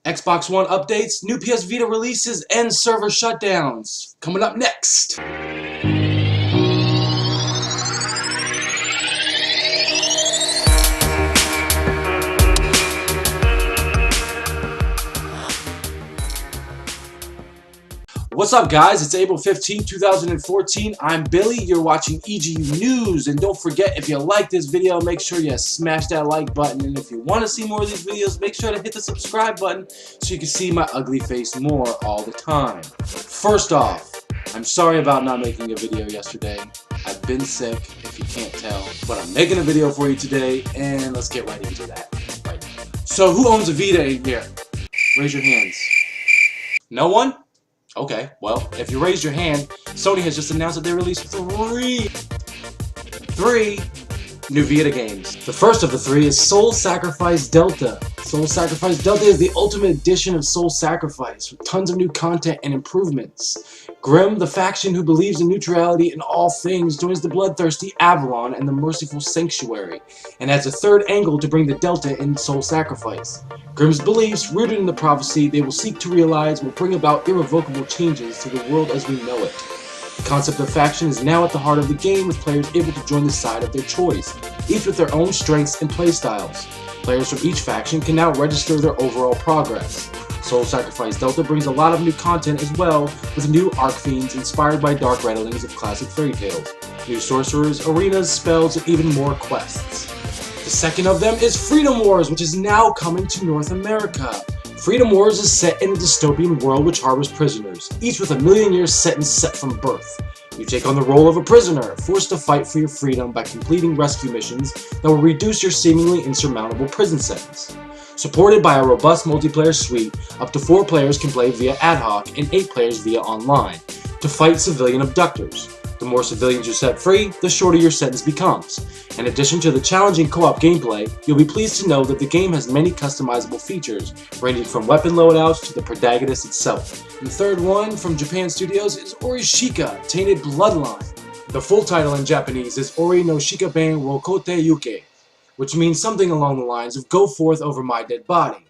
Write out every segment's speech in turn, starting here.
Xbox One updates, new PS Vita releases, and server shutdowns. Coming up next. What's up, guys? It's April 15, 2014. I'm Billy. You're watching EGU News. And don't forget, if you like this video, make sure you smash that like button. And if you want to see more of these videos, make sure to hit the subscribe button so you can see my ugly face more all the time. First off, I'm sorry about not making a video yesterday. I've been sick, if you can't tell. But I'm making a video for you today, and let's get right into that right now. So who owns a Vita in here? Raise your hands. No one? Okay, well, if you raise your hand, Sony has just announced that they released three new Vita games. The first of the three is Soul Sacrifice Delta. Soul Sacrifice Delta is the ultimate edition of Soul Sacrifice, with tons of new content and improvements. Grimm, the faction who believes in neutrality in all things, joins the bloodthirsty Avalon and the merciful Sanctuary, and adds a third angle to bring the Delta in Soul Sacrifice. Grimm's beliefs, rooted in the prophecy they will seek to realize, will bring about irrevocable changes to the world as we know it. The concept of faction is now at the heart of the game, with players able to join the side of their choice, each with their own strengths and playstyles. Players from each faction can now register their overall progress. Soul Sacrifice Delta brings a lot of new content as well, with new Archfiends inspired by dark retellings of classic fairy tales, new sorcerers, arenas, spells, and even more quests. The second of them is Freedom Wars, which is now coming to North America. Freedom Wars is set in a dystopian world which harbors prisoners, each with a million-year sentence set from birth. You take on the role of a prisoner, forced to fight for your freedom by completing rescue missions that will reduce your seemingly insurmountable prison sentence. Supported by a robust multiplayer suite, up to 4 players can play via ad hoc and 8 players via online, to fight civilian abductors. The more civilians you set free, the shorter your sentence becomes. In addition to the challenging co-op gameplay, you'll be pleased to know that the game has many customizable features, ranging from weapon loadouts to the protagonist itself. And the third one from Japan Studios is Orishika, Tainted Bloodline. The full title in Japanese is Ori no Shikaben wo Kote Yuke, which means something along the lines of "Go forth over my dead body."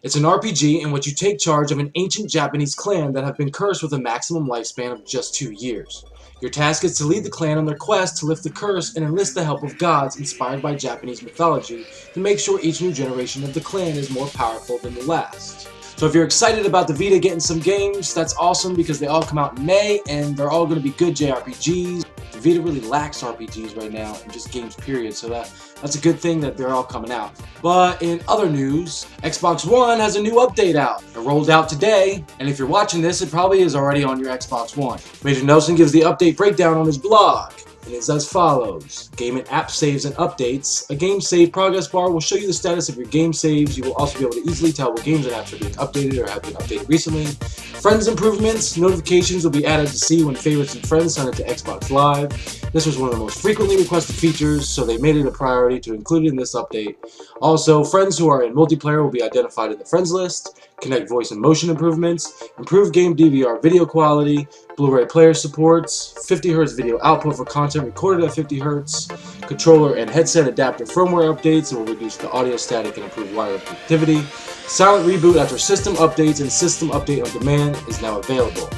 It's an RPG in which you take charge of an ancient Japanese clan that have been cursed with a maximum lifespan of just 2 years. Your task is to lead the clan on their quest to lift the curse and enlist the help of gods inspired by Japanese mythology to make sure each new generation of the clan is more powerful than the last. So if you're excited about the Vita getting some games, that's awesome because they all come out in May and they're all going to be good JRPGs. The Vita really lacks RPGs right now and just games period, so that's a good thing that they're all coming out. But in other news, Xbox One has a new update out. It rolled out today, and if you're watching this, it probably is already on your Xbox One. Major Nelson gives the update breakdown on his blog. It is as follows. Game and app saves and updates. A game save progress bar will show you the status of your game saves. You will also be able to easily tell what games and apps are being updated or have been updated recently. Friends improvements. Notifications will be added to see when favorites and friends sign up to Xbox Live. This was one of the most frequently requested features, so they made it a priority to include it in this update. Also, friends who are in multiplayer will be identified in the friends list. Connect voice and motion improvements, improved game DVR video quality, Blu-ray player supports, 50Hz video output for content recorded at 50Hz, controller and headset adapter firmware updates that will reduce the audio static and improve wireless connectivity. Silent reboot after system updates and system update on demand is now available.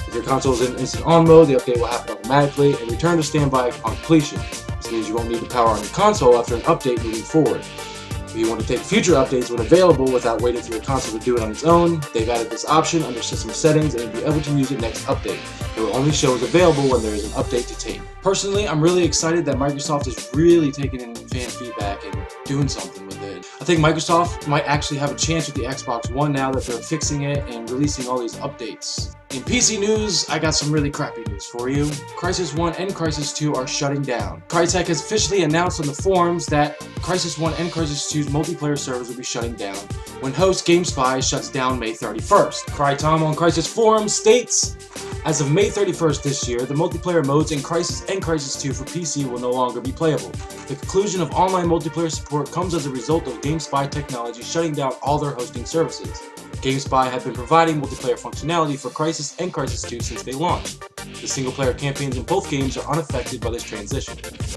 If your console is in instant on mode, the update will happen automatically and return to standby on completion. This means you won't need to power on your console after an update moving forward. If you want to take future updates when available without waiting for your console to do it on its own, they've added this option under System Settings and you'll be able to use it next update. It will only show as available when there is an update to take. Personally, I'm really excited that Microsoft is really taking in fan feedback and doing something with it. I think Microsoft might actually have a chance with the Xbox One now that they're fixing it and releasing all these updates. In PC news, I got some really crappy news for you. Crysis 1 and Crysis 2 are shutting down. Crytek has officially announced on the forums that Crysis 1 and Crysis 2's multiplayer servers will be shutting down when host GameSpy shuts down May 31st. CryTom on Crysis forums states, as of May 31st this year, the multiplayer modes in Crysis and Crysis 2 for PC will no longer be playable. The conclusion of online multiplayer support comes as a result of GameSpy Technology shutting down all their hosting services. GameSpy have been providing multiplayer functionality for Crysis and Crysis 2 since they launched. The single-player campaigns in both games are unaffected by this transition,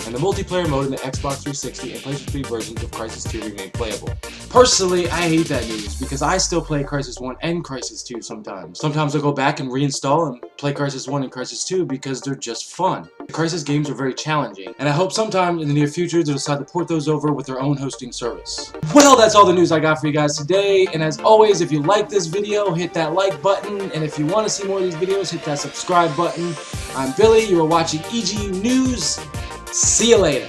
and the multiplayer mode in the Xbox 360 and PlayStation 3 versions of Crysis 2 remain playable. Personally, I hate that news, because I still play Crysis 1 and Crysis 2 sometimes. Sometimes I'll go back and reinstall and play Crysis 1 and Crysis 2 because they're just fun. The Crysis games are very challenging, and I hope sometime in the near future they'll decide to port those over with their own hosting service. Well, that's all the news I got for you guys today, and as always, if you like this video, hit that like button, and if you want to see more of these videos, hit that subscribe button. I'm Billy, you are watching EGU News. See you later.